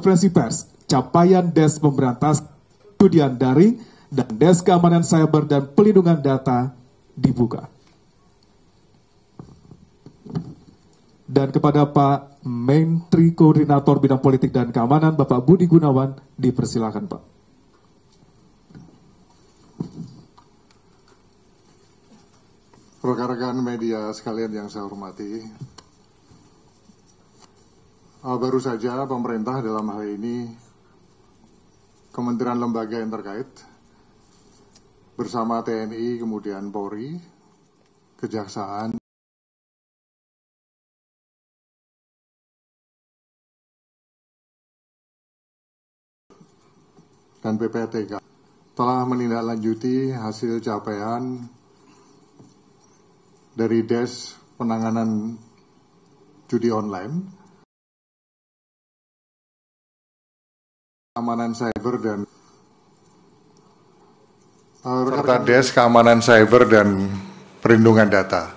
konferensi pers capaian Des Pemberantasan Perjudian Daring dan Des Keamanan Cyber dan Pelindungan Data dibuka. Dan kepada Pak Menteri Koordinator Bidang Politik dan Keamanan, Bapak Budi Gunawan, dipersilakan Pak. Rekan-rekan media sekalian yang saya hormati, baru saja pemerintah dalam hal ini Kementerian Lembaga yang terkait bersama TNI, kemudian Polri, Kejaksaan, dan PPTK telah menindaklanjuti hasil capaian dari Des Penanganan Judi Online, Keamanan Cyber dan serta Des Keamanan Cyber dan Perlindungan Data.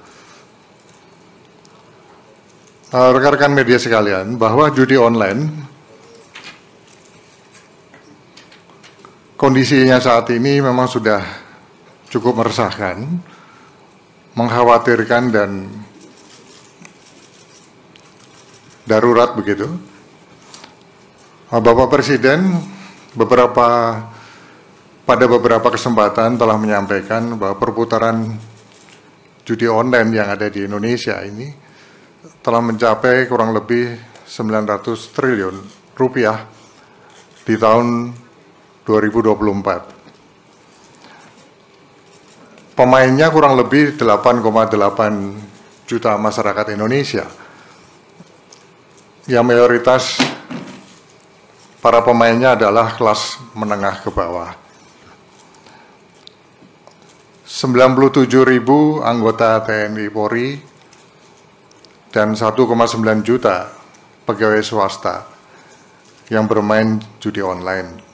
Rekan-rekan media sekalian, bahwa judi online kondisinya saat ini memang sudah cukup meresahkan, mengkhawatirkan dan darurat begitu. Bapak Presiden pada beberapa kesempatan telah menyampaikan bahwa perputaran judi online yang ada di Indonesia ini telah mencapai kurang lebih 900 triliun rupiah di tahun 2024. Pemainnya kurang lebih 8,8 juta masyarakat Indonesia, yang mayoritas para pemainnya adalah kelas menengah ke bawah. 97.000 anggota TNI Polri dan 1,9 juta pegawai swasta yang bermain judi online.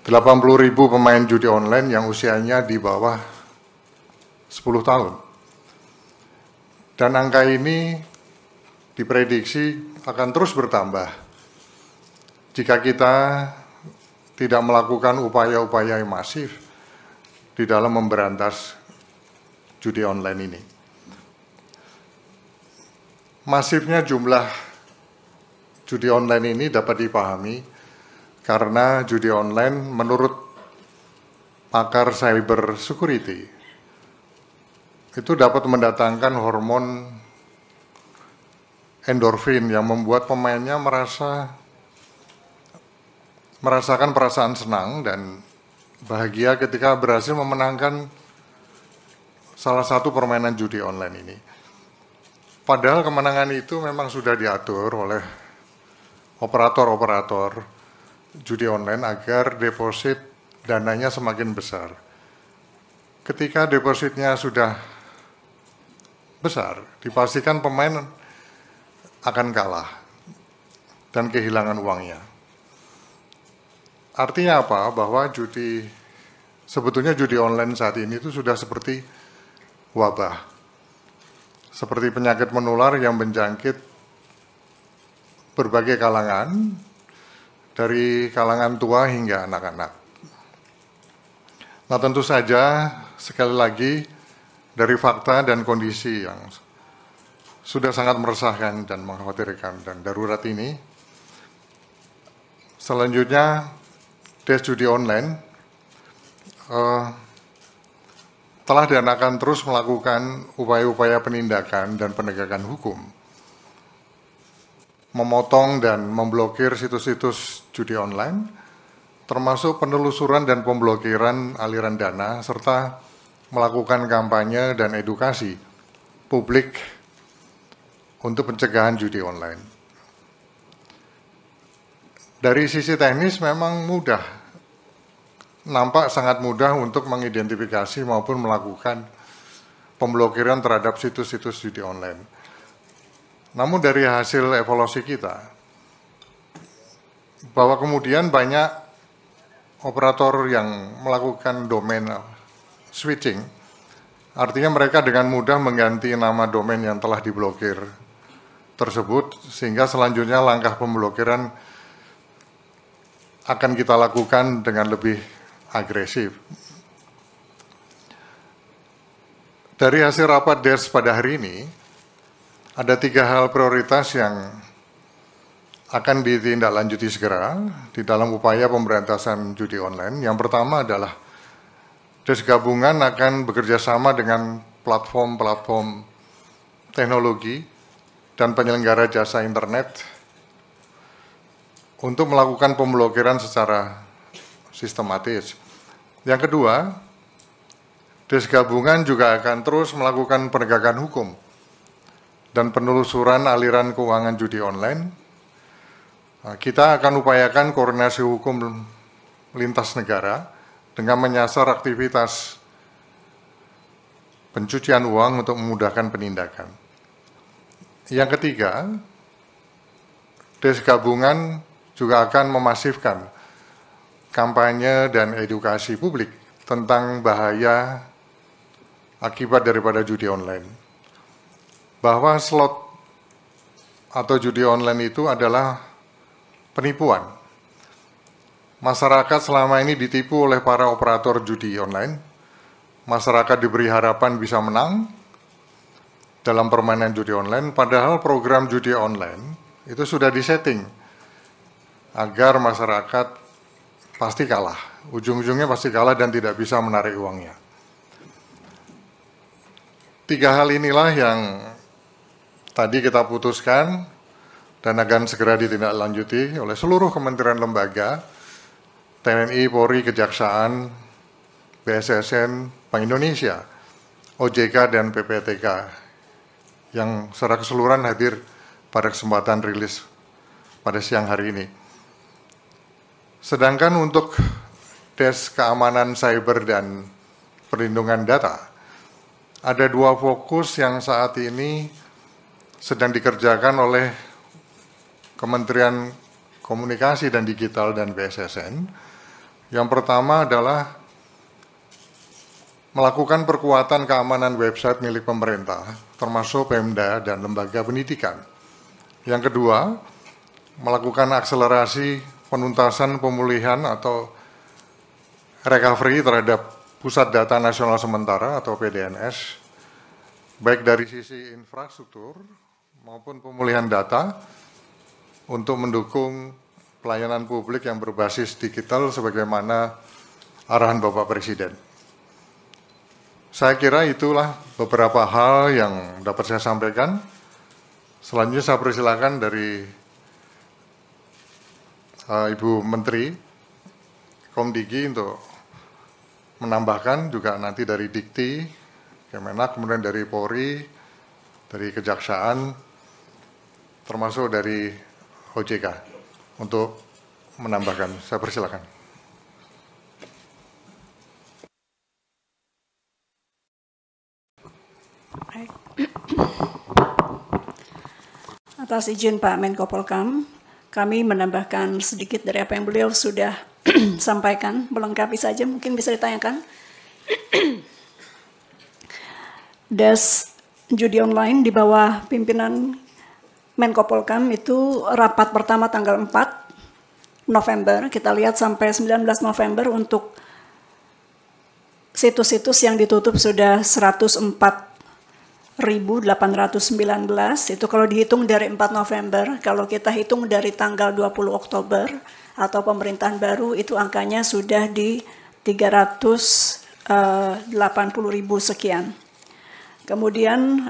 80.000 pemain judi online yang usianya di bawah 10 tahun. Dan angka ini diprediksi akan terus bertambah jika kita tidak melakukan upaya-upaya yang masif di dalam memberantas judi online ini. Masifnya jumlah judi online ini dapat dipahami karena judi online menurut pakar cyber security itu dapat mendatangkan hormon endorfin yang membuat pemainnya merasakan perasaan senang dan bahagia ketika berhasil memenangkan salah satu permainan judi online ini. Padahal kemenangan itu memang sudah diatur oleh operator-operator judi online agar deposit dananya semakin besar. Ketika depositnya sudah besar, dipastikan pemain akan kalah dan kehilangan uangnya. Artinya apa? Bahwa sebetulnya judi online saat ini itu sudah seperti wabah, seperti penyakit menular yang menjangkit berbagai kalangan, dari kalangan tua hingga anak-anak. Nah, tentu saja sekali lagi dari fakta dan kondisi yang sudah sangat meresahkan dan mengkhawatirkan dan darurat ini, selanjutnya Des judi online telah dan akan terus melakukan upaya-upaya penindakan dan penegakan hukum, memotong dan memblokir situs-situs judi online, termasuk penelusuran dan pemblokiran aliran dana, serta melakukan kampanye dan edukasi publik untuk pencegahan judi online. Dari sisi teknis memang mudah, nampak sangat mudah untuk mengidentifikasi maupun melakukan pemblokiran terhadap situs-situs judi online. Namun dari hasil evaluasi kita, bahwa kemudian banyak operator yang melakukan domain switching, artinya mereka dengan mudah mengganti nama domain yang telah diblokir tersebut, sehingga selanjutnya langkah pemblokiran akan kita lakukan dengan lebih agresif. Dari hasil rapat DES pada hari ini, ada 3 hal prioritas yang akan ditindaklanjuti segera di dalam upaya pemberantasan judi online. Yang pertama adalah DES gabungan akan bekerja sama dengan platform-platform teknologi dan penyelenggara jasa internet untuk melakukan pemblokiran secara sistematis. Yang kedua, DES gabungan juga akan terus melakukan penegakan hukum dan penelusuran aliran keuangan judi online. Kita akan upayakan koordinasi hukum lintas negara dengan menyasar aktivitas pencucian uang untuk memudahkan penindakan. Yang ketiga, DES gabungan juga akan memasifkan kampanye dan edukasi publik tentang bahaya akibat daripada judi online. Bahwa slot atau judi online itu adalah penipuan. Masyarakat selama ini ditipu oleh para operator judi online. Masyarakat diberi harapan bisa menang dalam permainan judi online, padahal program judi online itu sudah disetting agar masyarakat pasti kalah. Ujung-ujungnya pasti kalah dan tidak bisa menarik uangnya. 3 hal inilah yang tadi kita putuskan dan akan segera ditindaklanjuti oleh seluruh kementerian lembaga, TNI, Polri, Kejaksaan, BSSN, Bank Indonesia, OJK, dan PPTK yang secara keseluruhan hadir pada kesempatan rilis pada siang hari ini. Sedangkan untuk DES keamanan cyber dan perlindungan data, ada 2 fokus yang saat ini sedang dikerjakan oleh Kementerian Komunikasi dan Digital dan BSSN. Yang pertama adalah melakukan perkuatan keamanan website milik pemerintah, termasuk Pemda dan lembaga pendidikan. Yang kedua, melakukan akselerasi penuntasan pemulihan atau recovery terhadap Pusat Data Nasional Sementara atau PDNS, baik dari sisi infrastruktur maupun pemulihan data untuk mendukung pelayanan publik yang berbasis digital sebagaimana arahan Bapak Presiden. Saya kira itulah beberapa hal yang dapat saya sampaikan. Selanjutnya saya persilakan dari Ibu Menteri Komdigi untuk menambahkan, juga nanti dari Dikti, Kemenak, kemudian dari Polri, dari Kejaksaan, termasuk dari OJK untuk menambahkan. Saya persilakan. Baik. Atas izin Pak Menko Polkam, kami menambahkan sedikit dari apa yang beliau sudah sampaikan, melengkapi saja, mungkin bisa ditanyakan. DES judi online di bawah pimpinan Menko Polkam itu rapat pertama tanggal 4 November, kita lihat sampai 19 November untuk situs-situs yang ditutup sudah 104.819, itu kalau dihitung dari 4 November, kalau kita hitung dari tanggal 20 Oktober atau pemerintahan baru, itu angkanya sudah di 380.000 sekian. Kemudian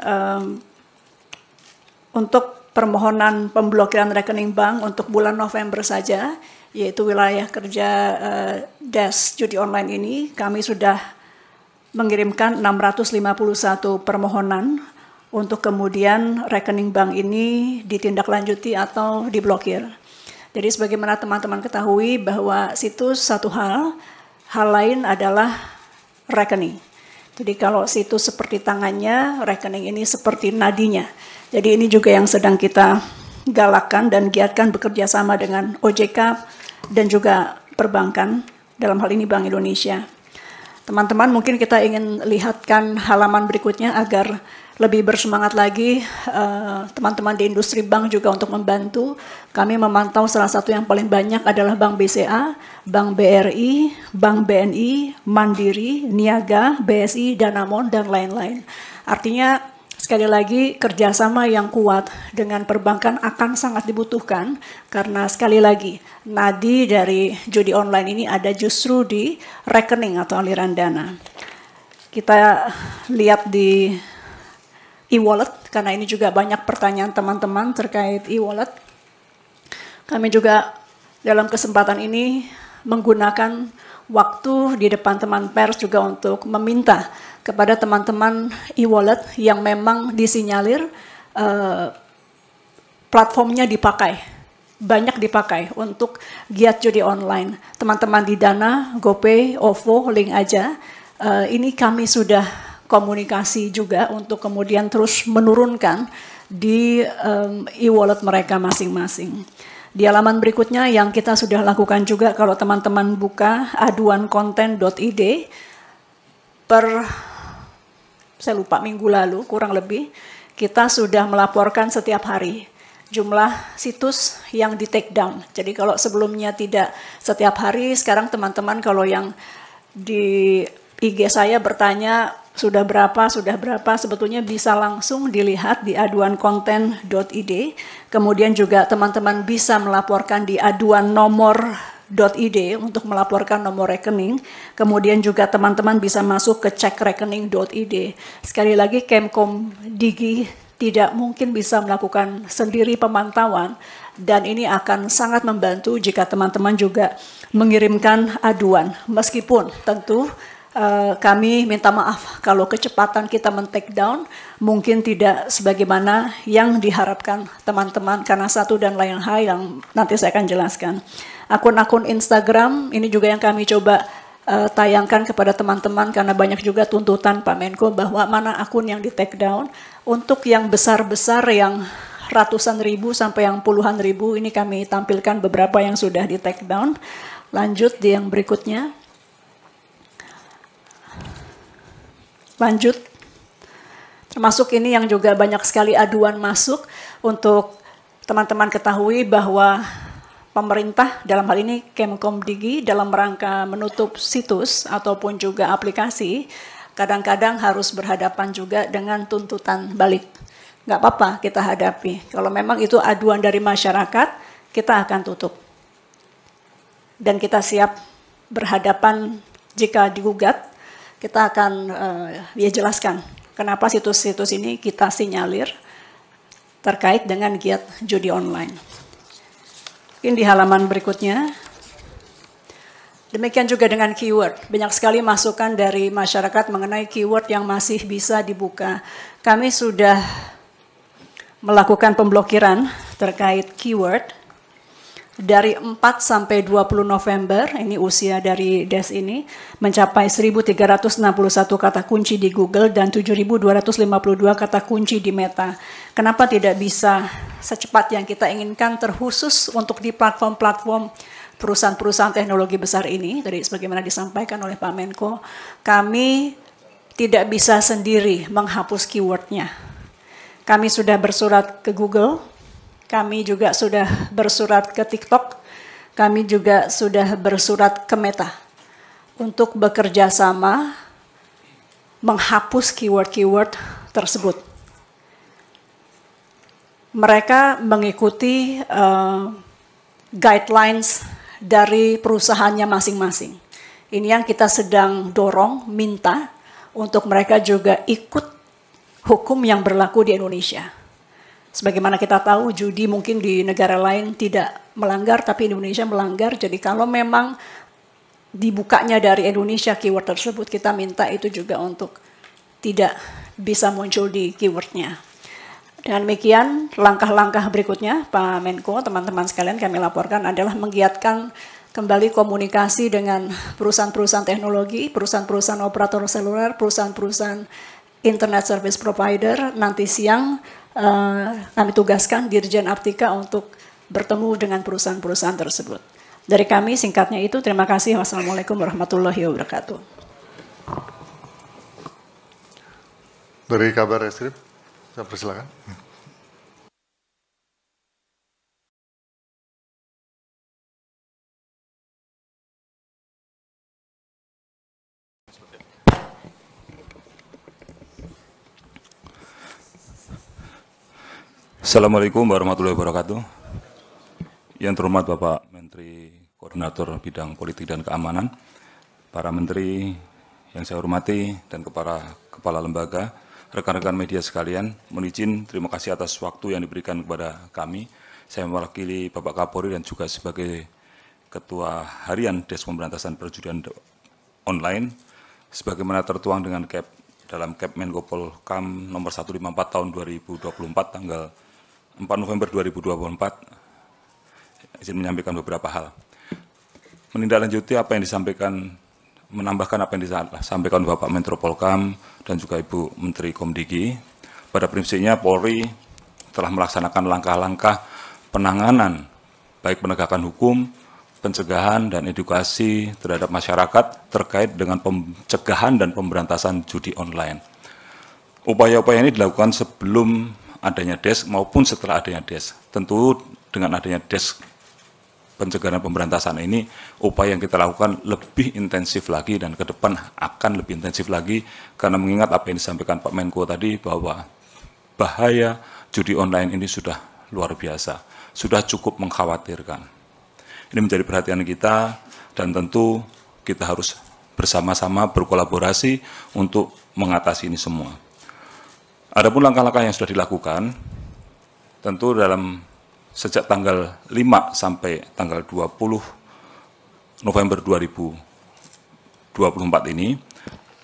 untuk permohonan pemblokiran rekening bank untuk bulan November saja, yaitu wilayah kerja DES judi online ini, kami sudah mengirimkan 651 permohonan untuk kemudian rekening bank ini ditindaklanjuti atau diblokir. Jadi sebagaimana teman-teman ketahui bahwa situs satu hal lain adalah rekening. Jadi kalau situs seperti tangannya, rekening ini seperti nadinya. Jadi ini juga yang sedang kita galakkan dan giatkan bekerja sama dengan OJK dan juga perbankan, dalam hal ini Bank Indonesia. Teman-teman, mungkin kita ingin lihatkan halaman berikutnya agar lebih bersemangat lagi teman-teman di industri bank juga untuk membantu. Kami memantau salah satu yang paling banyak adalah Bank BCA, Bank BRI, Bank BNI, Mandiri, Niaga, BSI, Danamon, dan lain-lain. Artinya sekali lagi kerjasama yang kuat dengan perbankan akan sangat dibutuhkan karena sekali lagi nadi dari judi online ini ada justru di rekening atau aliran dana. Kita lihat di e-wallet, karena ini juga banyak pertanyaan teman-teman terkait e-wallet. Kami juga dalam kesempatan ini menggunakan waktu di depan teman pers juga untuk meminta kepada teman-teman e-wallet yang memang disinyalir platformnya dipakai, banyak dipakai untuk giat judi online. Teman-teman di Dana, GoPay, OVO, link aja. Ini kami sudah komunikasi juga untuk kemudian terus menurunkan di e-wallet mereka masing-masing. Di halaman berikutnya yang kita sudah lakukan juga, kalau teman-teman buka aduankonten.id saya lupa minggu lalu kurang lebih, kita sudah melaporkan setiap hari jumlah situs yang di take down. Jadi kalau sebelumnya tidak setiap hari, sekarang teman-teman kalau yang di IG saya bertanya sudah berapa, sebetulnya bisa langsung dilihat di aduankonten.id. Kemudian juga teman-teman bisa melaporkan di aduannomor.id untuk melaporkan nomor rekening. Kemudian juga teman-teman bisa masuk ke cekrekening.id. Sekali lagi Kemkom Digi tidak mungkin bisa melakukan sendiri pemantauan, dan ini akan sangat membantu jika teman-teman juga mengirimkan aduan. Meskipun tentu kami minta maaf kalau kecepatan kita men-take down mungkin tidak sebagaimana yang diharapkan teman-teman karena satu dan lain hal yang nanti saya akan jelaskan. Akun-akun Instagram ini juga yang kami coba tayangkan kepada teman-teman karena banyak juga tuntutan Pak Menko bahwa mana akun yang di-take down. Untuk yang besar-besar yang ratusan ribu sampai yang puluhan ribu ini kami tampilkan beberapa yang sudah di-take down. Lanjut di yang berikutnya. Lanjut, termasuk ini yang juga banyak sekali aduan masuk untuk teman-teman ketahui bahwa pemerintah dalam hal ini Kemkom Digi dalam rangka menutup situs ataupun juga aplikasi kadang-kadang harus berhadapan juga dengan tuntutan balik. Nggak apa-apa kita hadapi. Kalau memang itu aduan dari masyarakat, kita akan tutup. Dan kita siap berhadapan jika digugat. Kita akan jelaskan kenapa situs-situs ini kita sinyalir terkait dengan giat judi online. Mungkin di halaman berikutnya. Demikian juga dengan keyword. Banyak sekali masukan dari masyarakat mengenai keyword yang masih bisa dibuka. Kami sudah melakukan pemblokiran terkait keyword. Dari 4 sampai 20 November, ini usia dari DES ini, mencapai 1.361 kata kunci di Google dan 7.252 kata kunci di Meta. Kenapa tidak bisa secepat yang kita inginkan terkhusus untuk di platform-platform perusahaan-perusahaan teknologi besar ini, tadi sebagaimana disampaikan oleh Pak Menko, kami tidak bisa sendiri menghapus keywordnya. Kami sudah bersurat ke Google, kami juga sudah bersurat ke TikTok, kami juga sudah bersurat ke Meta untuk bekerja sama menghapus keyword-keyword tersebut. Mereka mengikuti guidelines dari perusahaannya masing-masing. Ini yang kita sedang dorong, minta untuk mereka juga ikut hukum yang berlaku di Indonesia. Sebagaimana kita tahu, judi mungkin di negara lain tidak melanggar, tapi Indonesia melanggar. Jadi kalau memang dibukanya dari Indonesia keyword tersebut, kita minta itu juga untuk tidak bisa muncul di keywordnya. Dan demikian langkah-langkah berikutnya, Pak Menko, teman-teman sekalian kami laporkan adalah menggiatkan kembali komunikasi dengan perusahaan-perusahaan teknologi, perusahaan-perusahaan operator seluler, perusahaan-perusahaan internet service provider. Nanti siang kami tugaskan Dirjen Aptika untuk bertemu dengan perusahaan-perusahaan tersebut. Dari kami singkatnya itu, terima kasih. Wassalamualaikum warahmatullahi wabarakatuh. Dari Kabar Eskrim. Saya persilakan. Assalamualaikum warahmatullahi wabarakatuh. Yang terhormat Bapak Menteri Koordinator Bidang Politik dan Keamanan, para Menteri yang saya hormati, dan kepala lembaga, rekan-rekan media sekalian, mohon izin terima kasih atas waktu yang diberikan kepada kami. Saya mewakili Bapak Kapolri dan juga sebagai Ketua Harian Des Pemberantasan Perjudian Online, sebagaimana tertuang dalam Kep Menko Polhukam nomor 154 tahun 2024 tanggal 4 November 2024, izin menyampaikan beberapa hal. Menindaklanjuti apa yang menambahkan apa yang disampaikan Bapak Menko Polhukam dan juga Ibu Menteri Komdigi. Pada prinsipnya Polri telah melaksanakan langkah-langkah penanganan, baik penegakan hukum, pencegahan dan edukasi terhadap masyarakat terkait dengan pencegahan dan pemberantasan judi online. Upaya-upaya ini dilakukan sebelum adanya DES maupun setelah adanya DES. Tentu dengan adanya DES pencegahan dan pemberantasan ini, upaya yang kita lakukan lebih intensif lagi dan ke depan akan lebih intensif lagi, karena mengingat apa yang disampaikan Pak Menko tadi bahwa bahaya judi online ini sudah luar biasa, sudah cukup mengkhawatirkan. Ini menjadi perhatian kita dan tentu kita harus bersama-sama berkolaborasi untuk mengatasi ini semua. Adapun langkah-langkah yang sudah dilakukan, tentu sejak tanggal 5 sampai tanggal 20 November 2024 ini,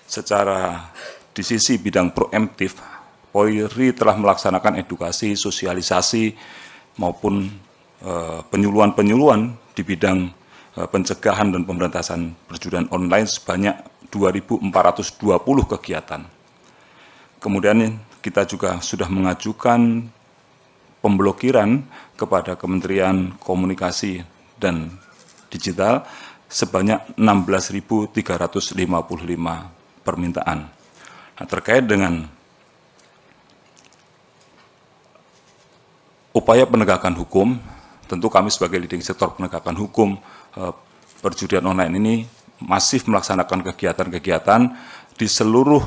secara di sisi bidang proaktif, Polri telah melaksanakan edukasi, sosialisasi, maupun penyuluhan di bidang pencegahan dan pemberantasan perjudian online sebanyak 2.420 kegiatan. Kemudian kita juga sudah mengajukan pemblokiran kepada Kementerian Komunikasi dan Digital sebanyak 16.355 permintaan. Nah, terkait dengan upaya penegakan hukum, tentu kami sebagai leading sektor penegakan hukum perjudian online ini masif melaksanakan kegiatan-kegiatan di seluruh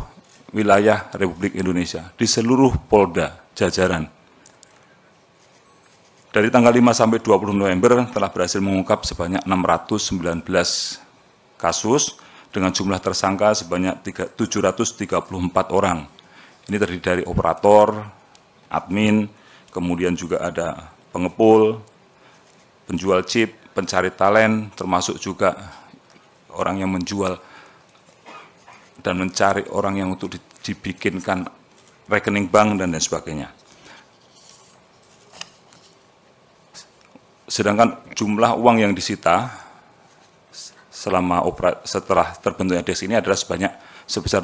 wilayah Republik Indonesia, di seluruh Polda jajaran. Dari tanggal 5 sampai 20 November telah berhasil mengungkap sebanyak 619 kasus dengan jumlah tersangka sebanyak 734 orang. Ini terdiri dari operator, admin, kemudian juga ada pengepul, penjual chip, pencari talent, termasuk juga orang yang menjual dan mencari orang yang untuk dibikinkan rekening bank dan lain sebagainya. Sedangkan jumlah uang yang disita setelah terbentuknya DES ini adalah sebesar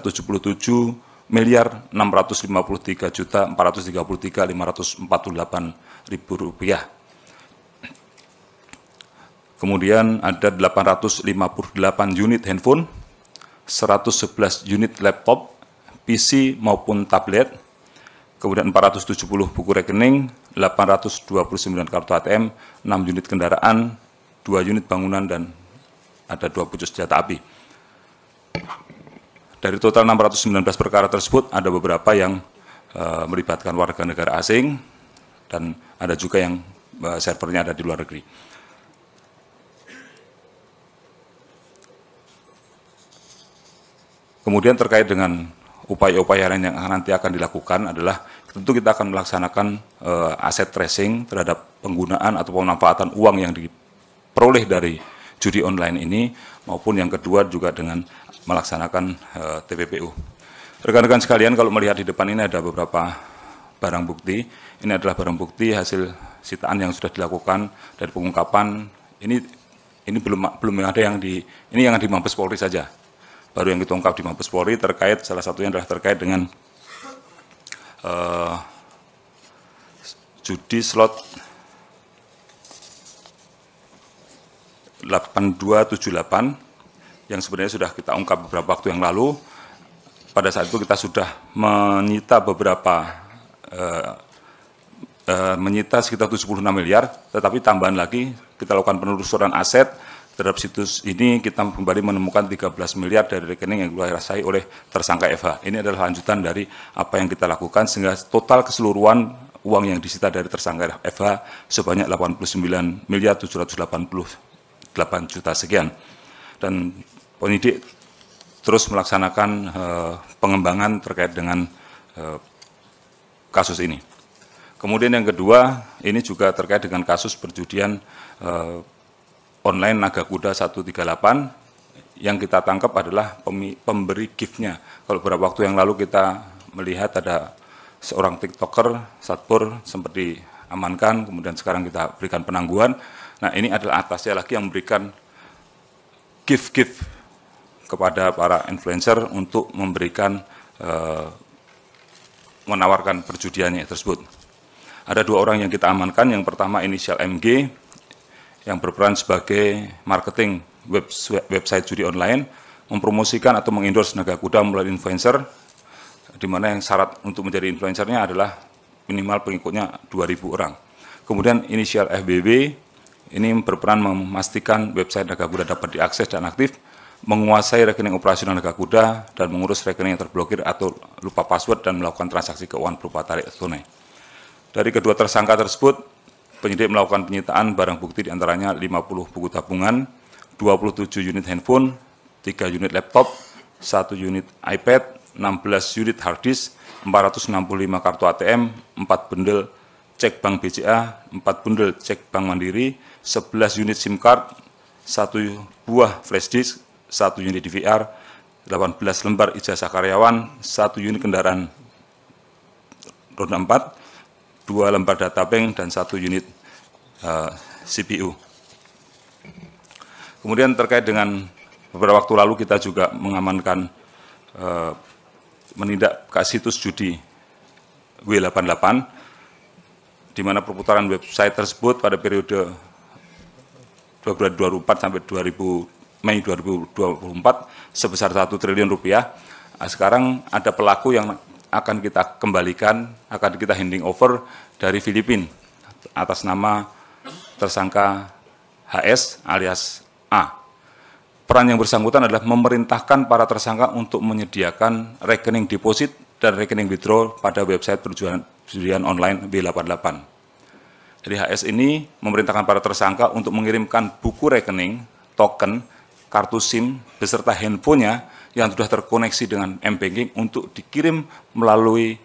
77.653.433.548 rupiah. Kemudian ada 858 unit handphone, 111 unit laptop, PC maupun tablet, kemudian 470 buku rekening, 829 kartu ATM, 6 unit kendaraan, 2 unit bangunan, dan ada 2 pucuk senjata api. Dari total 619 perkara tersebut, ada beberapa yang melibatkan warga negara asing, dan ada juga yang servernya ada di luar negeri. Kemudian terkait dengan upaya-upaya lain yang nanti akan dilakukan adalah tentu kita akan melaksanakan aset tracing terhadap penggunaan atau pemanfaatan uang yang diperoleh dari judi online ini, maupun yang kedua juga dengan melaksanakan TPPU. Rekan-rekan sekalian, kalau melihat di depan ini ada beberapa barang bukti. Ini adalah barang bukti hasil sitaan yang sudah dilakukan dari pengungkapan. Ini belum ada yang ini yang di Mabes Polri saja. Baru yang kita ungkap di Mabes Polri terkait, salah satunya adalah terkait dengan judi slot 8278 yang sebenarnya sudah kita ungkap beberapa waktu yang lalu. Pada saat itu kita sudah menyita beberapa menyita sekitar 76 miliar, tetapi tambahan lagi kita lakukan penelusuran aset terhadap situs ini, kita kembali menemukan 13 miliar dari rekening yang dikuasai oleh tersangka FH. Ini adalah lanjutan dari apa yang kita lakukan, sehingga total keseluruhan uang yang disita dari tersangka FH sebanyak 89 miliar 788 juta sekian. Dan penyidik terus melaksanakan pengembangan terkait dengan kasus ini. Kemudian yang kedua, ini juga terkait dengan kasus perjudian online Naga Kuda 138, yang kita tangkap adalah pemberi gift-nya. Kalau beberapa waktu yang lalu kita melihat ada seorang TikToker, Satpur, sempat diamankan, kemudian sekarang kita berikan penangguhan. Nah, ini adalah atasnya lagi yang memberikan gift-gift kepada para influencer untuk memberikan, menawarkan perjudiannya tersebut. Ada 2 orang yang kita amankan. Yang pertama inisial MG, yang berperan sebagai marketing website judi online, mempromosikan atau mengendorse Naga Kuda melalui influencer, di mana yang syarat untuk menjadi influencernya adalah minimal pengikutnya 2.000 orang. Kemudian inisial FBB, ini berperan memastikan website Naga Kuda dapat diakses dan aktif, menguasai rekening operasional Naga Kuda, dan mengurus rekening yang terblokir atau lupa password dan melakukan transaksi keuangan berupa tarik tunai. Dari kedua tersangka tersebut, penyidik melakukan penyitaan barang bukti diantaranya 50 buku tabungan, 27 unit handphone, 3 unit laptop, 1 unit iPad, 16 unit hard disk, 465 kartu ATM, 4 bundel cek bank BCA, 4 bundel cek bank Mandiri, 11 unit SIM card, 1 buah flash disk, 1 unit DVR, 18 lembar ijazah karyawan, 1 unit kendaraan roda 4, 2 lembar data bank, dan 1 unit CPU. Kemudian terkait dengan beberapa waktu lalu kita juga mengamankan, menindak ke situs judi W88, di mana perputaran website tersebut pada periode Februari 2004 sampai Mei 2024 sebesar 1 triliun rupiah. Nah, sekarang ada pelaku yang akan kita kembalikan, akan kita handing over dari Filipina atas nama tersangka HS alias A. Peran yang bersangkutan adalah memerintahkan para tersangka untuk menyediakan rekening deposit dan rekening withdrawal pada website perjudian online W88. Jadi HS ini memerintahkan para tersangka untuk mengirimkan buku rekening, token, kartu SIM, beserta handphonenya yang sudah terkoneksi dengan M-Banking untuk dikirim melalui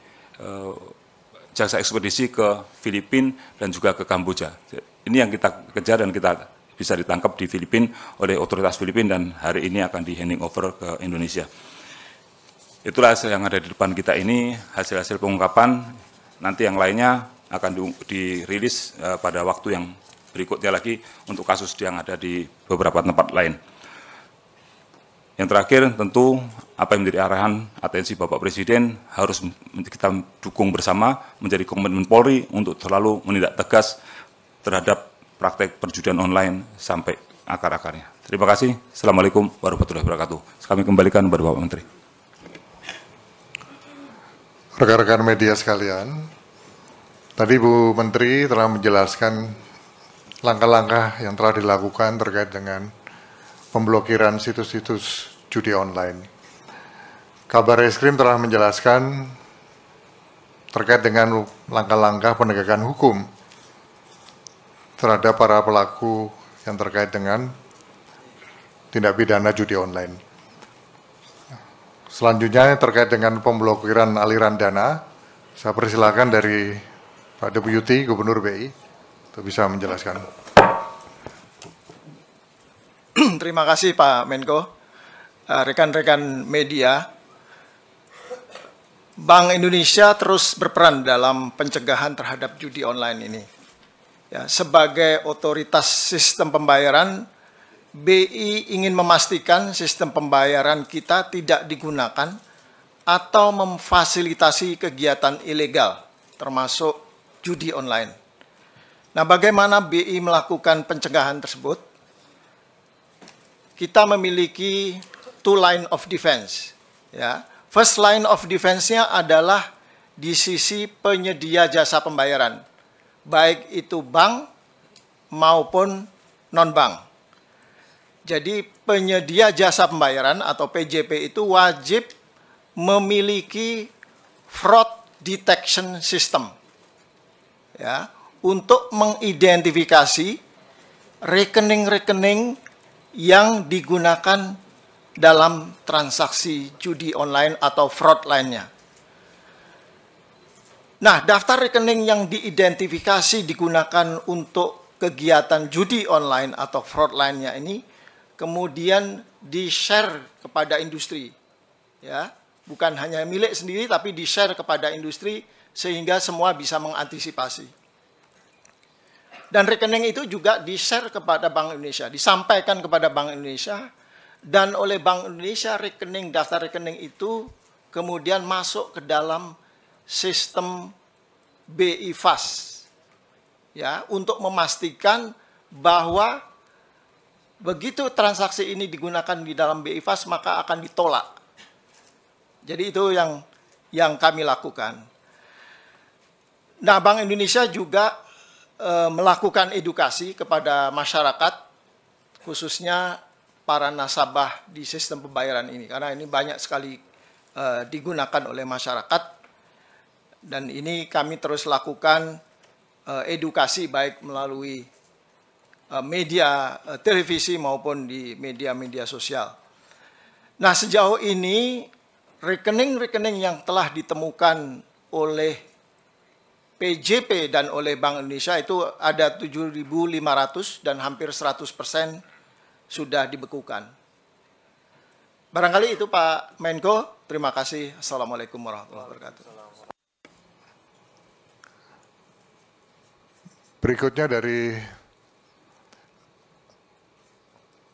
jasa ekspedisi ke Filipina dan juga ke Kamboja. Ini yang kita kejar dan kita bisa ditangkap di Filipina oleh otoritas Filipina dan hari ini akan di handing over ke Indonesia. Itulah hasil yang ada di depan kita ini, hasil-hasil pengungkapan. Nanti yang lainnya akan dirilis pada waktu yang berikutnya lagi untuk kasus yang ada di beberapa tempat lain. Yang terakhir, tentu apa yang menjadi arahan atensi Bapak Presiden harus kita dukung bersama, menjadi komitmen Polri untuk selalu menindak tegas terhadap praktek perjudian online sampai akar-akarnya. Terima kasih. Assalamualaikum warahmatullahi wabarakatuh. Kami kembalikan kepada Bapak Menteri. Rekan-rekan media sekalian, tadi Bu Menteri telah menjelaskan langkah-langkah yang telah dilakukan terkait dengan pemblokiran situs-situs judi online. Kabar Reskrim telah menjelaskan terkait dengan langkah-langkah penegakan hukum terhadap para pelaku yang terkait dengan tindak pidana judi online. Selanjutnya terkait dengan pemblokiran aliran dana, saya persilakan dari Pak Deputi Gubernur BI untuk bisa menjelaskan. Terima kasih Pak Menko. Rekan-rekan media, Bank Indonesia terus berperan dalam pencegahan terhadap judi online ini. Ya, sebagai otoritas sistem pembayaran, BI ingin memastikan sistem pembayaran kita tidak digunakan atau memfasilitasi kegiatan ilegal, termasuk judi online. Nah, bagaimana BI melakukan pencegahan tersebut? Kita memiliki 2 line of defense. Ya. First line of defense-nya adalah di sisi penyedia jasa pembayaran, baik itu bank maupun non-bank. Jadi penyedia jasa pembayaran atau PJP itu wajib memiliki fraud detection system, ya, untuk mengidentifikasi rekening-rekening yang digunakan dalam transaksi judi online atau fraud lainnya. Nah, daftar rekening yang diidentifikasi digunakan untuk kegiatan judi online atau fraud lainnya ini kemudian di-share kepada industri, ya, bukan hanya milik sendiri tapi di-share kepada industri sehingga semua bisa mengantisipasi. Dan rekening itu juga di-share kepada Bank Indonesia, disampaikan kepada Bank Indonesia, dan oleh Bank Indonesia rekening, daftar rekening itu kemudian masuk ke dalam sistem BI Fast, ya, untuk memastikan bahwa begitu transaksi ini digunakan di dalam BI Fast maka akan ditolak. Jadi itu yang kami lakukan. Nah, Bank Indonesia juga melakukan edukasi kepada masyarakat, khususnya para nasabah di sistem pembayaran ini, karena ini banyak sekali digunakan oleh masyarakat, dan ini kami terus lakukan edukasi baik melalui media televisi maupun di media-media sosial. Nah, sejauh ini rekening-rekening yang telah ditemukan oleh PJP dan oleh Bank Indonesia itu ada 7.500 dan hampir 100% sudah dibekukan. Barangkali itu Pak Menko. Terima kasih. Assalamualaikum warahmatullahi wabarakatuh. Berikutnya dari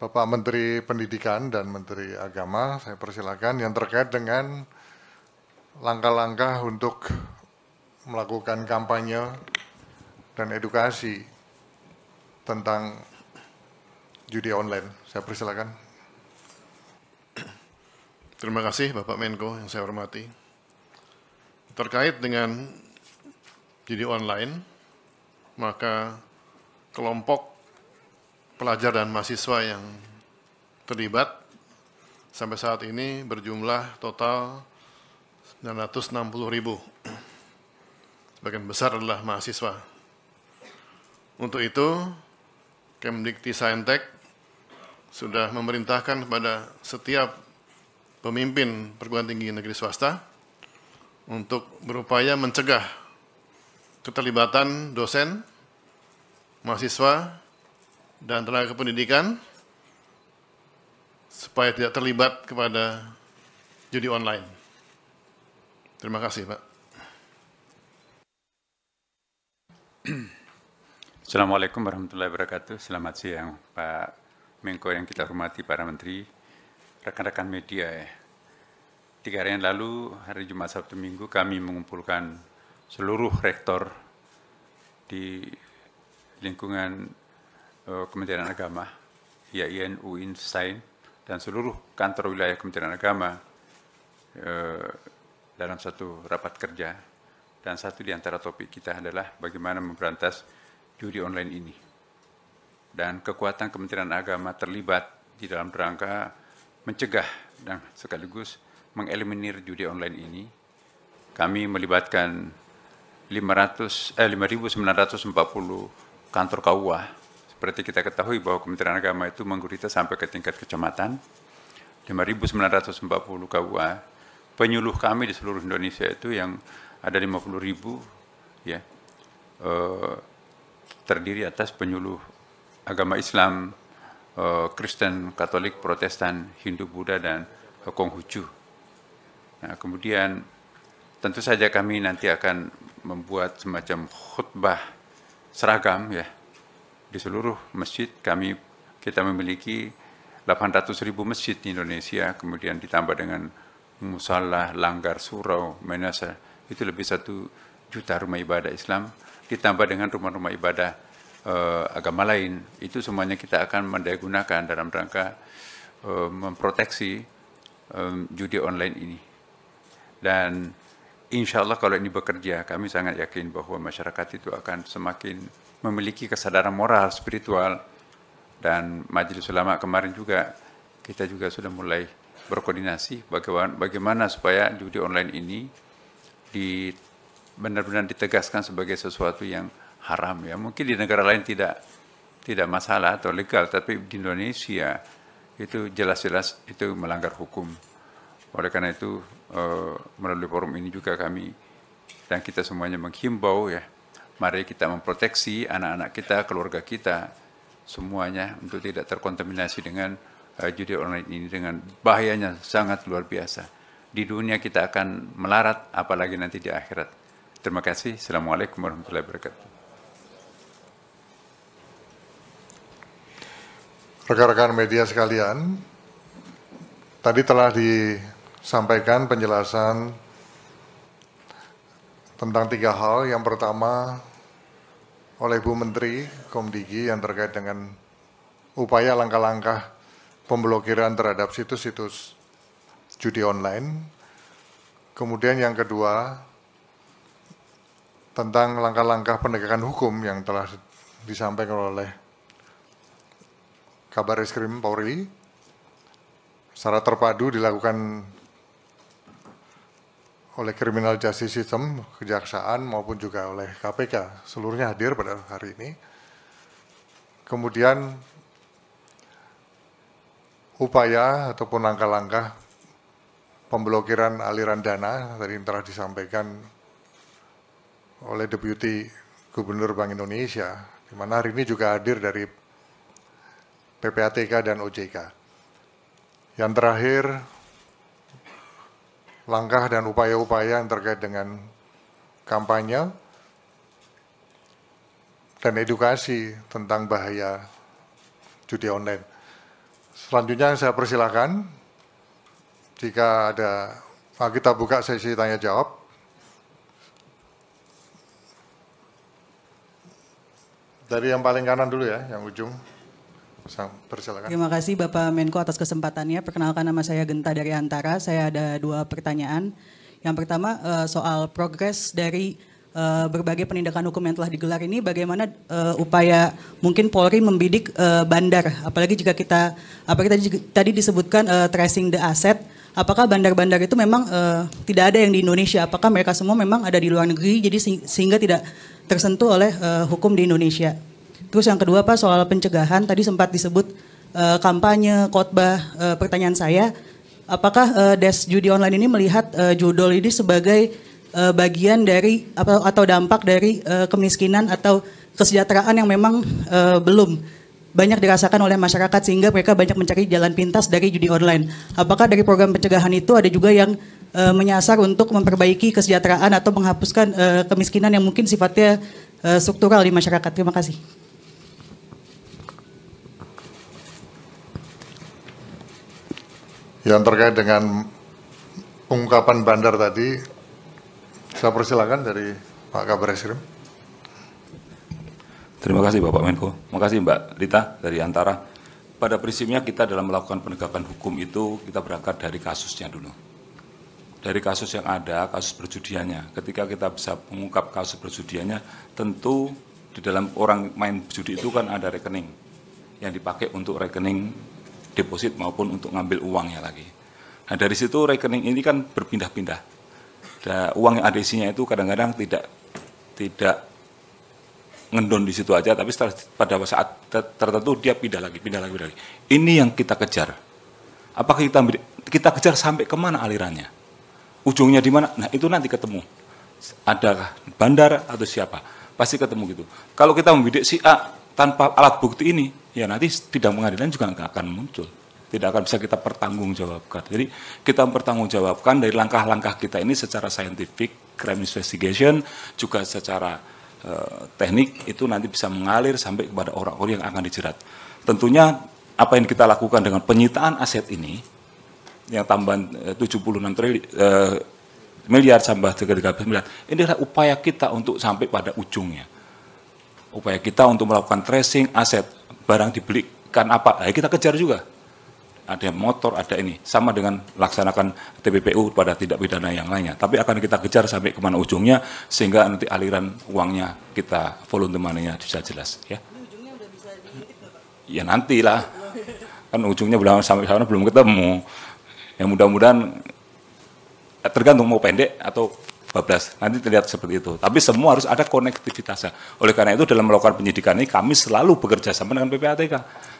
Bapak Menteri Pendidikan dan Menteri Agama, saya persilakan yang terkait dengan langkah-langkah untuk melakukan kampanye dan edukasi tentang judi online. Saya persilakan. Terima kasih Bapak Menko yang saya hormati. Terkait dengan judi online, maka kelompok pelajar dan mahasiswa yang terlibat sampai saat ini berjumlah total 960.000. Sebagian besar adalah mahasiswa. Untuk itu, Kemdikti-Saintek sudah memerintahkan kepada setiap pemimpin perguruan tinggi negeri swasta untuk berupaya mencegah keterlibatan dosen, mahasiswa, dan tenaga pendidikan supaya tidak terlibat kepada judi online. Terima kasih, Pak. Assalamualaikum warahmatullahi wabarakatuh. Selamat siang Pak Menko yang kita hormati, para menteri, rekan-rekan media. 3 hari yang lalu, hari Jumat, Sabtu, Minggu, kami mengumpulkan seluruh rektor di lingkungan Kementerian Agama, IAIN, UIN, SAIN, dan seluruh kantor wilayah Kementerian Agama dalam satu rapat kerja. Dan satu di antara topik kita adalah bagaimana memberantas judi online ini. Dan kekuatan Kementerian Agama terlibat di dalam rangka mencegah dan sekaligus mengeliminir judi online ini. Kami melibatkan 5.940 kantor KUA. Seperti kita ketahui bahwa Kementerian Agama itu menggurita sampai ke tingkat kecamatan. 5.940 KUA. Penyuluh kami di seluruh Indonesia itu yang ada 50.000, ya, terdiri atas penyuluh agama Islam, Kristen, Katolik, Protestan, Hindu, Buddha, dan Konghucu. Nah, kemudian tentu saja kami nanti akan membuat semacam khutbah seragam, ya, di seluruh masjid. Kita memiliki 800.000 masjid di Indonesia, kemudian ditambah dengan musalla, langgar, surau, menasa. Itu lebih 1 juta rumah ibadah Islam, ditambah dengan rumah-rumah ibadah agama lain. Itu semuanya kita akan mendayagunakan dalam rangka memproteksi judi online ini. Dan insya Allah kalau ini bekerja, kami sangat yakin bahwa masyarakat itu akan semakin memiliki kesadaran moral, spiritual, dan Majelis Ulama kemarin juga, kita juga sudah mulai berkoordinasi bagaimana supaya judi online ini benar-benar ditegaskan sebagai sesuatu yang haram. Ya, mungkin di negara lain tidak masalah atau legal, tapi di Indonesia itu jelas-jelas itu melanggar hukum. Oleh karena itu melalui forum ini juga kami dan kita semuanya menghimbau, ya, mari kita memproteksi anak-anak kita, keluarga kita, semuanya untuk tidak terkontaminasi dengan judi online ini dengan bahayanya sangat luar biasa. Di dunia kita akan melarat, apalagi nanti di akhirat. Terima kasih. Assalamualaikum warahmatullahi wabarakatuh. Rekan-rekan media sekalian, tadi telah disampaikan penjelasan tentang 3 hal. Yang pertama oleh Bu Menteri Komdigi yang terkait dengan upaya langkah-langkah pemblokiran terhadap situs-situs judi online. Kemudian yang kedua tentang langkah-langkah penegakan hukum yang telah disampaikan oleh Kabar Reskrim Polri secara terpadu dilakukan oleh Criminal Justice System, Kejaksaan maupun juga oleh KPK. Seluruhnya hadir pada hari ini. Kemudian upaya ataupun langkah-langkah pemblokiran aliran dana tadi telah disampaikan oleh Deputi Gubernur Bank Indonesia, di mana hari ini juga hadir dari PPATK dan OJK. Yang terakhir, langkah dan upaya-upaya yang terkait dengan kampanye dan edukasi tentang bahaya judi online. Selanjutnya saya persilakan, jika ada, kita buka sesi tanya jawab. Dari yang paling kanan dulu ya, yang ujung. Persilakan. Terima kasih Bapak Menko atas kesempatannya. Perkenalkan, nama saya Genta dari Antara. Saya ada 2 pertanyaan. Yang pertama soal progres dari berbagai penindakan hukum yang telah digelar ini, bagaimana upaya mungkin Polri membidik bandar, apalagi jika kita, apalagi tadi disebutkan tracing the asset, apakah bandar-bandar itu memang tidak ada yang di Indonesia, apakah mereka semua memang ada di luar negeri, jadi sehingga tidak tersentuh oleh hukum di Indonesia. Terus yang kedua Pak, soal pencegahan, tadi sempat disebut kampanye, khotbah, pertanyaan saya, apakah Des Judi Online ini melihat judol ini sebagai bagian dari atau dampak dari kemiskinan atau kesejahteraan yang memang belum banyak dirasakan oleh masyarakat sehingga mereka banyak mencari jalan pintas dari judi online. Apakah dari program pencegahan itu ada juga yang menyasar untuk memperbaiki kesejahteraan atau menghapuskan kemiskinan yang mungkin sifatnya struktural di masyarakat? Terima kasih. Yang terkait dengan pengungkapan bandar tadi, saya persilakan dari Pak Kabar Reskrim. Terima kasih Bapak Menko. Terima kasih Mbak Rita dari Antara. Pada prinsipnya kita dalam melakukan penegakan hukum itu kita berangkat dari kasusnya dulu. Dari kasus yang ada, kasus perjudiannya. Ketika kita bisa mengungkap kasus perjudiannya, tentu di dalam orang main judi itu kan ada rekening yang dipakai untuk rekening deposit maupun untuk ngambil uangnya lagi. Nah dari situ rekening ini kan berpindah-pindah. Uang yang ada isinya itu kadang-kadang tidak ngendon di situ aja, tapi pada saat tertentu dia pindah lagi. Ini yang kita kejar. Apakah kita kejar sampai kemana alirannya? Ujungnya di mana? Nah itu nanti ketemu. Adakah bandar atau siapa? Pasti ketemu gitu. Kalau kita membidik si A tanpa alat bukti ini, ya nanti sidang pengadilan juga nggak akan muncul. Tidak akan bisa kita pertanggungjawabkan. Jadi kita mempertanggungjawabkan dari langkah-langkah kita ini secara scientific, crime investigation, juga secara teknik itu nanti bisa mengalir sampai kepada orang-orang yang akan dijerat. Tentunya apa yang kita lakukan dengan penyitaan aset ini, yang tambahan 76 miliar tambah 13 miliar, ini adalah upaya kita untuk sampai pada ujungnya. Upaya kita untuk melakukan tracing aset, barang dibelikan apa, kita kejar juga. ada motor, ada ini. Sama dengan laksanakan TPPU pada tindak pidana yang lainnya. Tapi akan kita kejar sampai kemana ujungnya, sehingga nanti aliran uangnya kita volume money-nya bisa jelas. Ya, ya nantilah. Kan ujungnya belum sampai sana belum ketemu. Ya mudah-mudahan tergantung mau pendek atau bablas, nanti terlihat seperti itu. Tapi semua harus ada konektivitasnya. Oleh karena itu dalam melakukan penyidikan ini kami selalu bekerja sama dengan PPATK,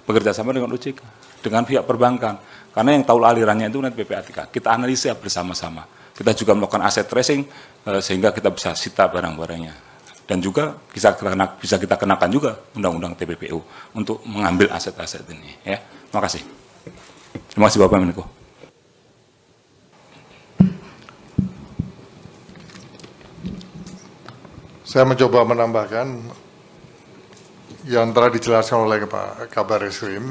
bekerja sama dengan OJK, dengan pihak perbankan. Karena yang tahu alirannya itu nanti PPATK. Kita analisa bersama-sama. Kita juga melakukan aset tracing sehingga kita bisa sita barang-barangnya. Dan juga bisa kita kenakan juga undang-undang TPPU untuk mengambil aset-aset ini. Ya, terima kasih. Terima kasih Bapak Menko. Saya mencoba menambahkan yang telah dijelaskan oleh Pak Kabar Eskrim.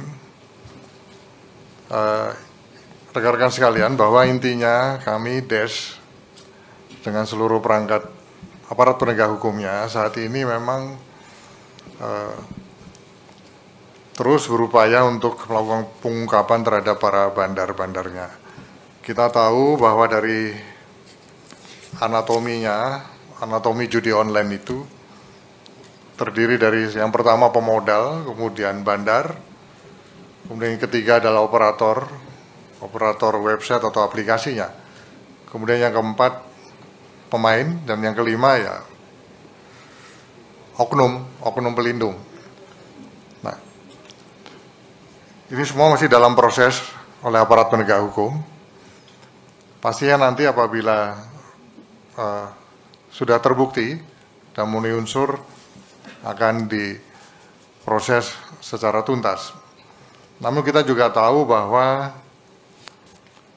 Rekan-rekan sekalian, bahwa intinya kami DES dengan seluruh perangkat aparat penegak hukumnya saat ini memang terus berupaya untuk melakukan pengungkapan terhadap para bandar-bandarnya. Kita tahu bahwa dari anatomi judi online itu terdiri dari yang pertama pemodal, kemudian bandar, kemudian yang ketiga adalah operator website atau aplikasinya, kemudian yang keempat pemain, dan yang kelima ya oknum pelindung. Nah, ini semua masih dalam proses oleh aparat penegak hukum. Pastinya nanti apabila sudah terbukti dan memenuhi unsur akan diproses secara tuntas. Namun kita juga tahu bahwa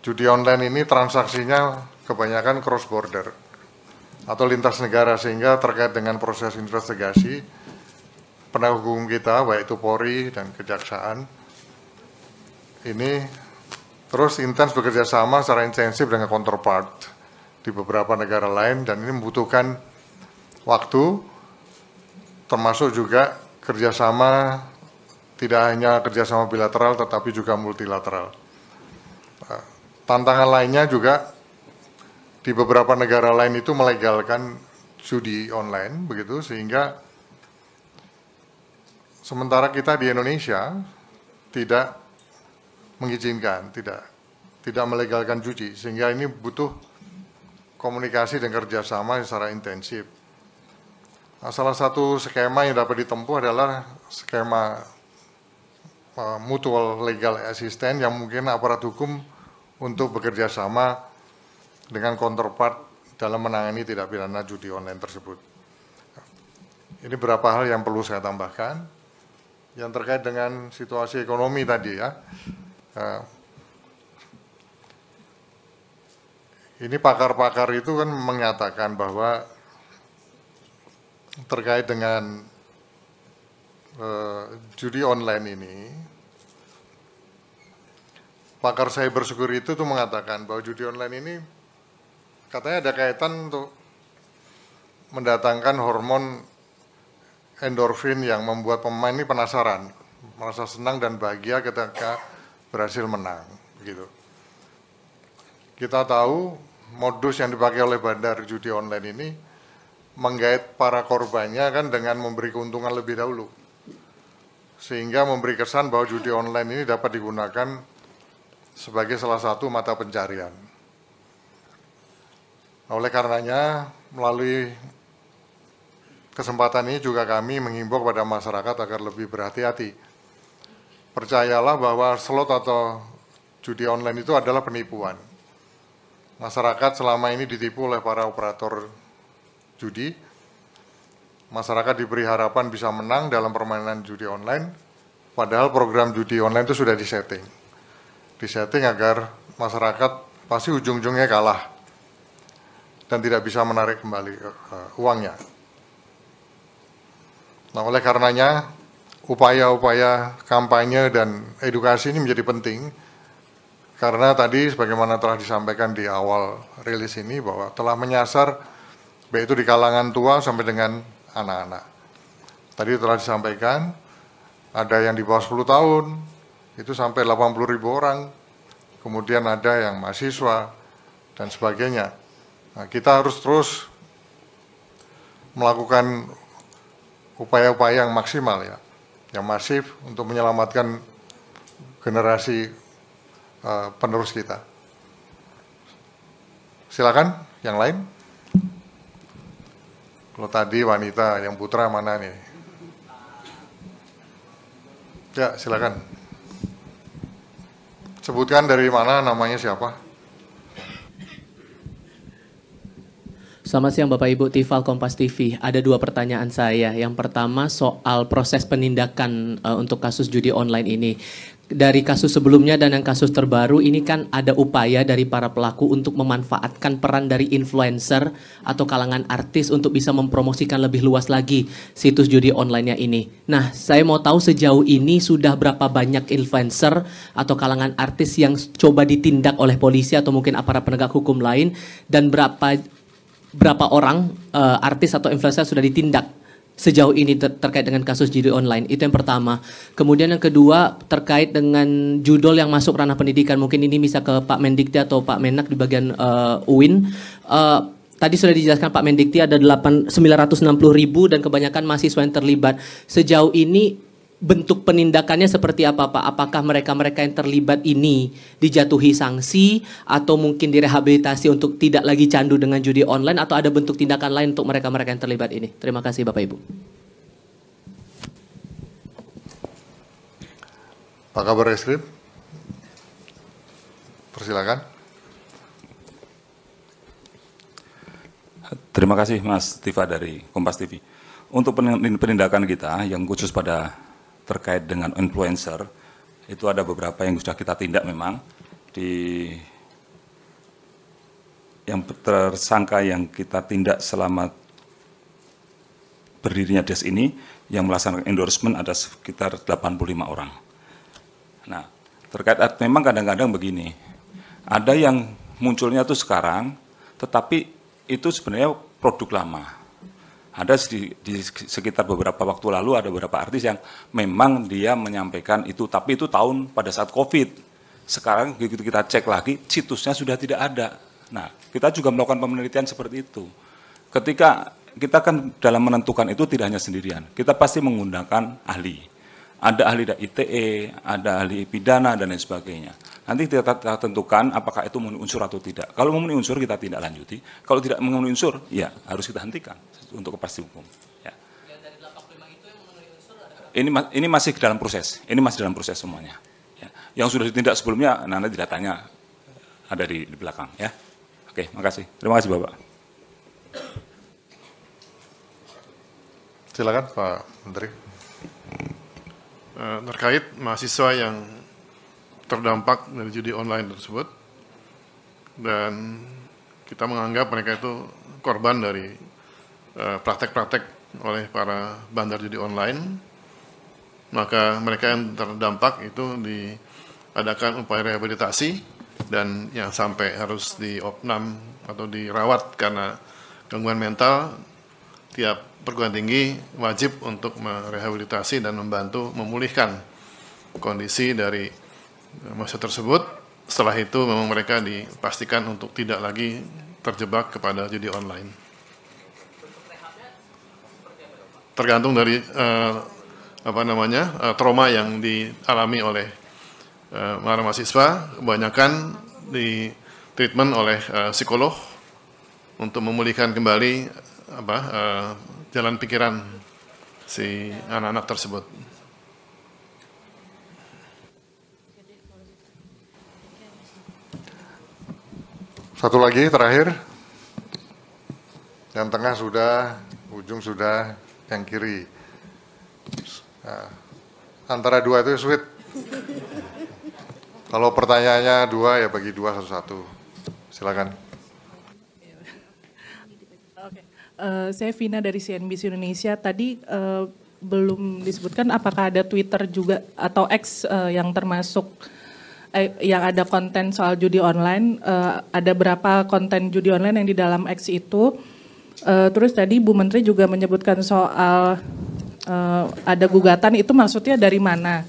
judi online ini transaksinya kebanyakan cross border atau lintas negara, sehingga terkait dengan proses investigasi penegak hukum kita, baik itu Polri dan Kejaksaan, ini terus intens bekerja sama secara intensif dengan counterpart di beberapa negara lain, dan ini membutuhkan waktu, termasuk juga kerjasama, tidak hanya kerjasama bilateral tetapi juga multilateral. Tantangan lainnya juga di beberapa negara lain itu melegalkan judi online, begitu, sehingga sementara kita di Indonesia tidak mengizinkan, tidak melegalkan judi, sehingga ini butuh komunikasi dan kerjasama secara intensif. Nah, salah satu skema yang dapat ditempuh adalah skema mutual legal assistance yang mungkin aparat hukum untuk bekerja sama dengan counterpart dalam menangani tindak pidana judi online tersebut. Ini beberapa hal yang perlu saya tambahkan. Yang terkait dengan situasi ekonomi tadi ya. Ini pakar-pakar itu kan menyatakan bahwa terkait dengan judi online ini, pakar cybersecurity itu mengatakan bahwa judi online ini katanya ada kaitan untuk mendatangkan hormon endorfin yang membuat pemain ini penasaran, merasa senang dan bahagia ketika berhasil menang, begitu. Kita tahu modus yang dipakai oleh bandar judi online ini menggait para korbannya kan dengan memberi keuntungan lebih dahulu, sehingga memberi kesan bahwa judi online ini dapat digunakan sebagai salah satu mata pencarian. Oleh karenanya, melalui kesempatan ini juga kami menghimbau kepada masyarakat agar lebih berhati-hati. Percayalah bahwa slot atau judi online itu adalah penipuan. Masyarakat selama ini ditipu oleh para operator judi. Masyarakat diberi harapan bisa menang dalam permainan judi online, padahal program judi online itu sudah disetting. Disetting agar masyarakat pasti ujung-ujungnya kalah dan tidak bisa menarik kembali uangnya. Nah, oleh karenanya upaya-upaya kampanye dan edukasi ini menjadi penting, karena tadi sebagaimana telah disampaikan di awal rilis ini bahwa telah menyasar baik itu di kalangan tua sampai dengan anak-anak. Tadi telah disampaikan ada yang di bawah 10 tahun, itu sampai 80.000 orang, kemudian ada yang mahasiswa dan sebagainya. Nah, kita harus terus melakukan upaya-upaya yang maksimal ya, yang masif untuk menyelamatkan generasi penerus kita. Silakan, yang lain. Kalau tadi wanita, yang putra mana nih? Ya, silakan. Sebutkan dari mana, namanya siapa? Selamat siang Bapak Ibu, Tifal Kompas TV. Ada 2 pertanyaan saya. Yang pertama soal proses penindakan untuk kasus judi online ini. Dari kasus sebelumnya dan yang kasus terbaru ini kan ada upaya dari para pelaku untuk memanfaatkan peran dari influencer atau kalangan artis untuk bisa mempromosikan lebih luas lagi situs judi online-nya ini. Nah, saya mau tahu sejauh ini sudah berapa banyak influencer atau kalangan artis yang coba ditindak oleh polisi atau mungkin aparat penegak hukum lain, dan berapa orang artis atau influencer sudah ditindak sejauh ini terkait dengan kasus judi online. Itu yang pertama. Kemudian yang kedua terkait dengan judul yang masuk ranah pendidikan. Mungkin ini bisa ke Pak Mendikti atau Pak Menak di bagian UIN. Tadi sudah dijelaskan Pak Mendikti ada 960.000 dan kebanyakan mahasiswa yang terlibat. Sejauh ini bentuk penindakannya seperti apa Pak? Apakah mereka-mereka yang terlibat ini dijatuhi sanksi atau mungkin direhabilitasi untuk tidak lagi candu dengan judi online, atau ada bentuk tindakan lain untuk mereka-mereka yang terlibat ini? Terima kasih Bapak Ibu. Pak Kabar Eskrim, persilakan. Terima kasih Mas Tifa dari Kompas TV. Untuk penindakan kita yang khusus pada terkait dengan influencer, itu ada beberapa yang sudah kita tindak memang. Yang tersangka yang kita tindak selama berdirinya DES ini, yang melaksanakan endorsement ada sekitar 85 orang. Nah, terkait memang kadang-kadang begini, ada yang munculnya itu sekarang, tetapi itu sebenarnya produk lama. Ada di sekitar beberapa waktu lalu ada beberapa artis yang memang dia menyampaikan itu, tapi itu tahun pada saat COVID. Sekarang begitu kita cek lagi, situsnya sudah tidak ada. Nah, kita juga melakukan penelitian seperti itu. Ketika kita kan dalam menentukan itu tidak hanya sendirian, kita pasti menggunakan ahli. Ada ahli dari ITE, ada ahli pidana dan lain sebagainya. Nanti kita tentukan apakah itu memenuhi unsur atau tidak. Kalau memenuhi unsur kita tidak lanjuti. Kalau tidak memenuhi unsur, ya harus kita hentikan untuk kepastian hukum. Ya. Yang dari 85 itu yang memenuhi unsur ada? Ini masih dalam proses. Ini masih dalam proses semuanya. Ya. Yang sudah ditindak sebelumnya, nanti datanya ada di belakang. Ya. Oke, makasih. Terima kasih Bapak. Silakan Pak Menteri. Terkait mahasiswa yang terdampak dari judi online tersebut, dan kita menganggap mereka itu korban dari praktek-praktek oleh para bandar judi online, maka mereka yang terdampak itu diadakan upaya rehabilitasi, dan yang sampai harus diopnam atau dirawat karena gangguan mental, tiap perguruan tinggi wajib untuk merehabilitasi dan membantu memulihkan kondisi dari mahasiswa tersebut. Setelah itu memang mereka dipastikan untuk tidak lagi terjebak kepada judi online. Tergantung dari trauma yang dialami oleh para mahasiswa. Kebanyakan di treatment oleh psikolog untuk memulihkan kembali jalan pikiran si anak-anak tersebut. Satu lagi terakhir, yang tengah sudah, ujung sudah, yang kiri. Nah, antara dua itu sulit. Kalau pertanyaannya dua, ya bagi dua satu-satu. Silakan. Saya Vina dari CNBC Indonesia. Tadi belum disebutkan apakah ada Twitter juga atau X yang termasuk yang ada konten soal judi online. Ada berapa konten judi online yang di dalam X itu. Terus tadi Bu Menteri juga menyebutkan soal ada gugatan, itu maksudnya dari mana?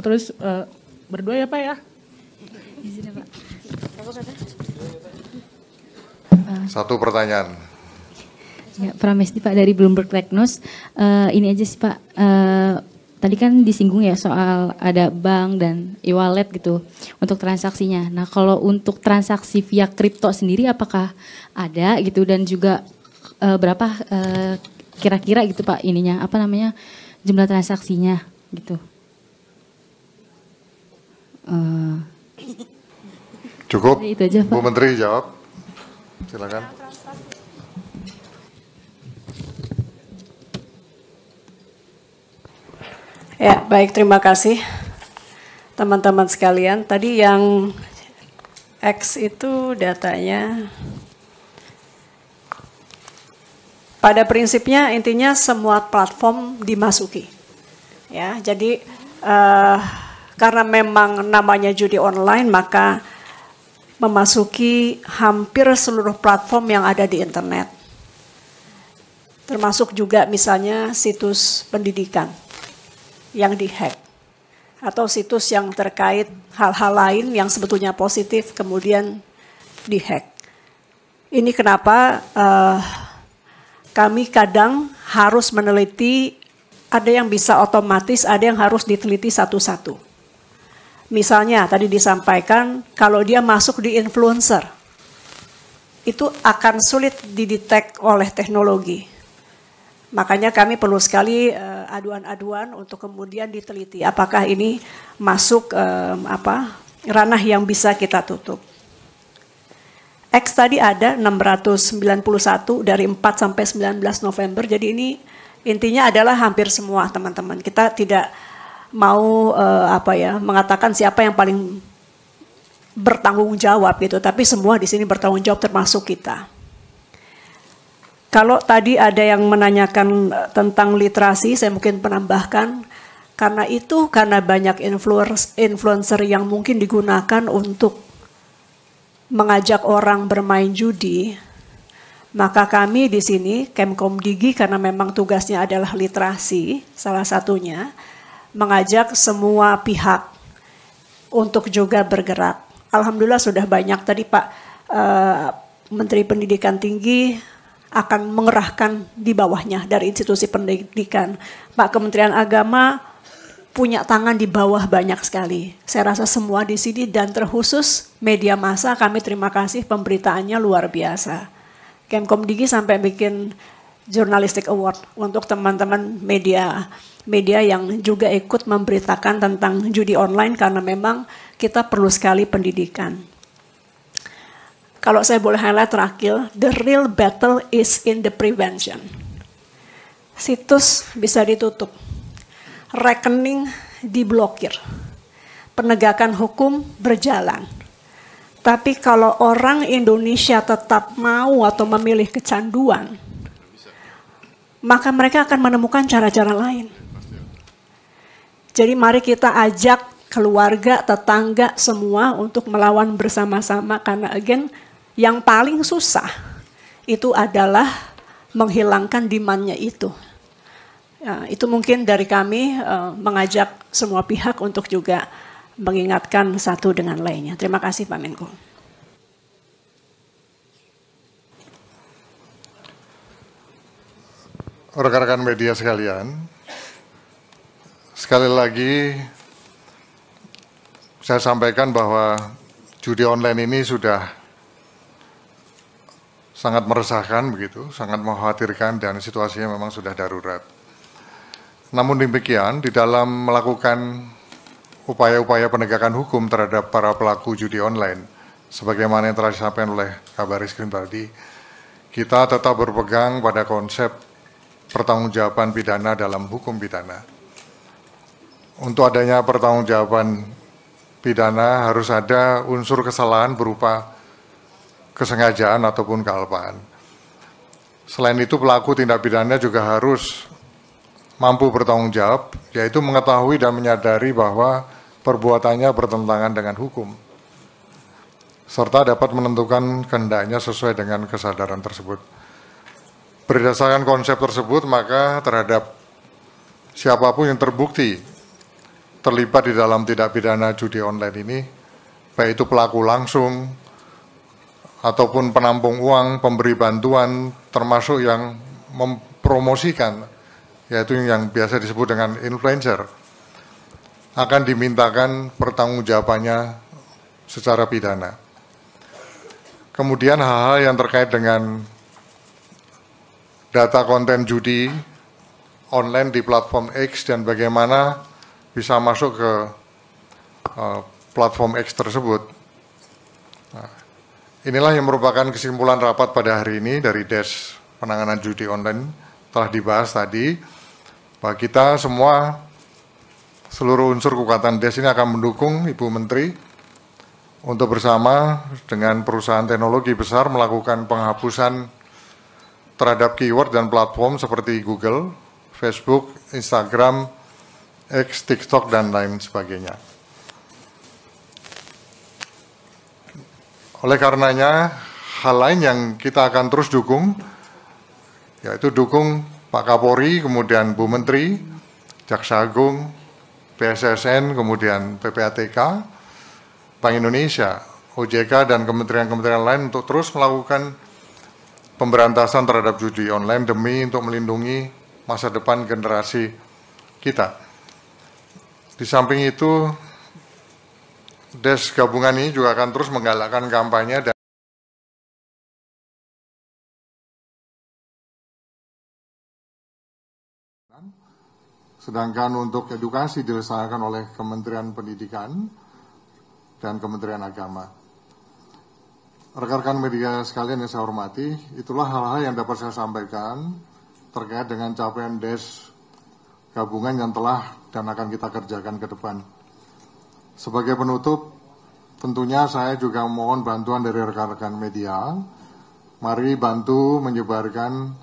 Terus berdua ya Pak ya. Izin ya Pak. Satu pertanyaan. Ya, Pramesti Pak dari Bloomberg Tech News. Ini aja sih Pak. Tadi kan disinggung ya soal ada bank dan e-wallet gitu untuk transaksinya. Nah kalau untuk transaksi via kripto sendiri apakah ada gitu dan juga berapa kira-kira gitu Pak ininya apa namanya jumlah transaksinya gitu. Cukup. Itu aja, Pak. Bu Menteri jawab. Silakan. Ya, baik, terima kasih teman-teman sekalian. Tadi yang X itu datanya pada prinsipnya intinya semua platform dimasuki. Ya, jadi karena memang namanya judi online maka memasuki hampir seluruh platform yang ada di internet. Termasuk juga misalnya situs pendidikan yang dihack atau situs yang terkait hal-hal lain yang sebetulnya positif kemudian dihack. Ini kenapa kami kadang harus meneliti, ada yang bisa otomatis, ada yang harus diteliti satu-satu. Misalnya tadi disampaikan kalau dia masuk di influencer, itu akan sulit didetek oleh teknologi. Makanya kami perlu sekali aduan-aduan untuk kemudian diteliti apakah ini masuk ranah yang bisa kita tutup. X tadi ada 691 dari 4 sampai 19 November. Jadi ini intinya adalah hampir semua teman-teman. Kita tidak mau mengatakan siapa yang paling bertanggung jawab gitu, tapi semua di sini bertanggung jawab termasuk kita. Kalau tadi ada yang menanyakan tentang literasi, saya mungkin menambahkan karena banyak influencer yang mungkin digunakan untuk mengajak orang bermain judi, maka kami di sini Kemkomdigi karena memang tugasnya adalah literasi, salah satunya mengajak semua pihak untuk juga bergerak. Alhamdulillah sudah banyak tadi Pak Menteri Pendidikan Tinggi akan mengerahkan di bawahnya dari institusi pendidikan. Pak Kementerian Agama punya tangan di bawah banyak sekali. Saya rasa semua di sini dan terkhusus media massa kami terima kasih pemberitaannya luar biasa. Kemkomdigi sampai bikin Journalistic Award untuk teman-teman media yang juga ikut memberitakan tentang judi online karena memang kita perlu sekali pendidikan. Kalau saya boleh highlight terakhir, the real battle is in the prevention. Situs bisa ditutup, rekening diblokir, penegakan hukum berjalan. Tapi kalau orang Indonesia tetap mau atau memilih kecanduan, maka mereka akan menemukan cara-cara lain. Jadi mari kita ajak keluarga, tetangga semua untuk melawan bersama-sama karena again yang paling susah itu adalah menghilangkan demand-nya itu. Ya, itu mungkin dari kami mengajak semua pihak untuk juga mengingatkan satu dengan lainnya. Terima kasih Pak Menko. Rekan-rekan media sekalian, sekali lagi saya sampaikan bahwa judi online ini sudah sangat meresahkan begitu, sangat mengkhawatirkan dan situasinya memang sudah darurat. Namun demikian, di dalam melakukan upaya-upaya penegakan hukum terhadap para pelaku judi online, sebagaimana yang telah disampaikan oleh Kabar Eskrim tadi, kita tetap berpegang pada konsep pertanggungjawaban pidana dalam hukum pidana. Untuk adanya pertanggungjawaban pidana harus ada unsur kesalahan berupa kesengajaan ataupun kealpaan. Selain itu pelaku tindak pidana juga harus mampu bertanggung jawab, yaitu mengetahui dan menyadari bahwa perbuatannya bertentangan dengan hukum, serta dapat menentukan kehendaknya sesuai dengan kesadaran tersebut. Berdasarkan konsep tersebut, maka terhadap siapapun yang terbukti terlibat di dalam tindak pidana judi online ini, baik itu pelaku langsung, ataupun penampung uang, pemberi bantuan, termasuk yang mempromosikan, yaitu yang biasa disebut dengan influencer, akan dimintakan pertanggungjawabannya secara pidana. Kemudian hal-hal yang terkait dengan data konten judi online di platform X dan bagaimana bisa masuk ke platform X tersebut. Nah, inilah yang merupakan kesimpulan rapat pada hari ini dari Des Penanganan Judi Online, telah dibahas tadi bahwa kita semua, seluruh unsur kekuatan Des ini akan mendukung Ibu Menteri untuk bersama dengan perusahaan teknologi besar melakukan penghapusan terhadap keyword dan platform seperti Google, Facebook, Instagram, X, TikTok, dan lain sebagainya. Oleh karenanya, hal lain yang kita akan terus dukung, yaitu dukung Pak Kapolri, kemudian Bu Menteri, Jaksa Agung, BSSN, kemudian PPATK, Bank Indonesia, OJK, dan kementerian-kementerian lain untuk terus melakukan pemberantasan terhadap judi online demi untuk melindungi masa depan generasi kita. Di samping itu, Des gabungan ini juga akan terus menggalakkan kampanye dan sedangkan untuk edukasi dilaksanakan oleh Kementerian Pendidikan dan Kementerian Agama. Rekan-rekan media sekalian yang saya hormati, itulah hal-hal yang dapat saya sampaikan terkait dengan capaian Des gabungan yang telah dan akan kita kerjakan ke depan. Sebagai penutup, tentunya saya juga mohon bantuan dari rekan-rekan media. Mari bantu menyebarkan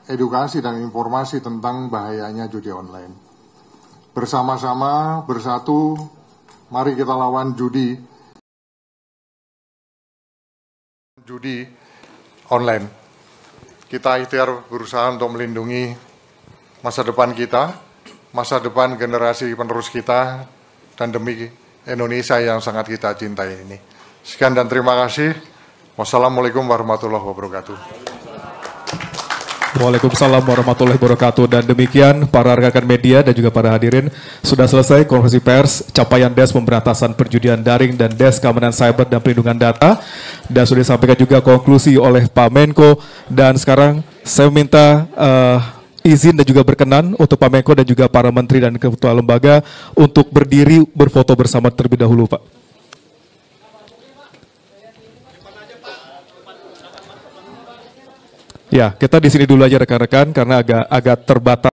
edukasi dan informasi tentang bahayanya judi online. Bersama-sama, bersatu, mari kita lawan judi online. Kita ikhtiar berusaha untuk melindungi masa depan kita, masa depan generasi penerus kita, dan demi Indonesia yang sangat kita cintai ini. Sekian dan terima kasih. Wassalamualaikum warahmatullahi wabarakatuh. Waalaikumsalam warahmatullahi wabarakatuh. Dan demikian para rekan media dan juga para hadirin, sudah selesai konferensi pers capaian Des Pemberantasan Perjudian Daring dan Des Keamanan Cyber dan Perlindungan Data, dan sudah disampaikan juga konklusi oleh Pak Menko. Dan sekarang saya minta izin dan juga berkenan untuk Pak Menko dan juga para menteri dan ketua lembaga untuk berdiri berfoto bersama terlebih dahulu, Pak. Ya, kita di sini dulu aja rekan-rekan karena agak terbatas.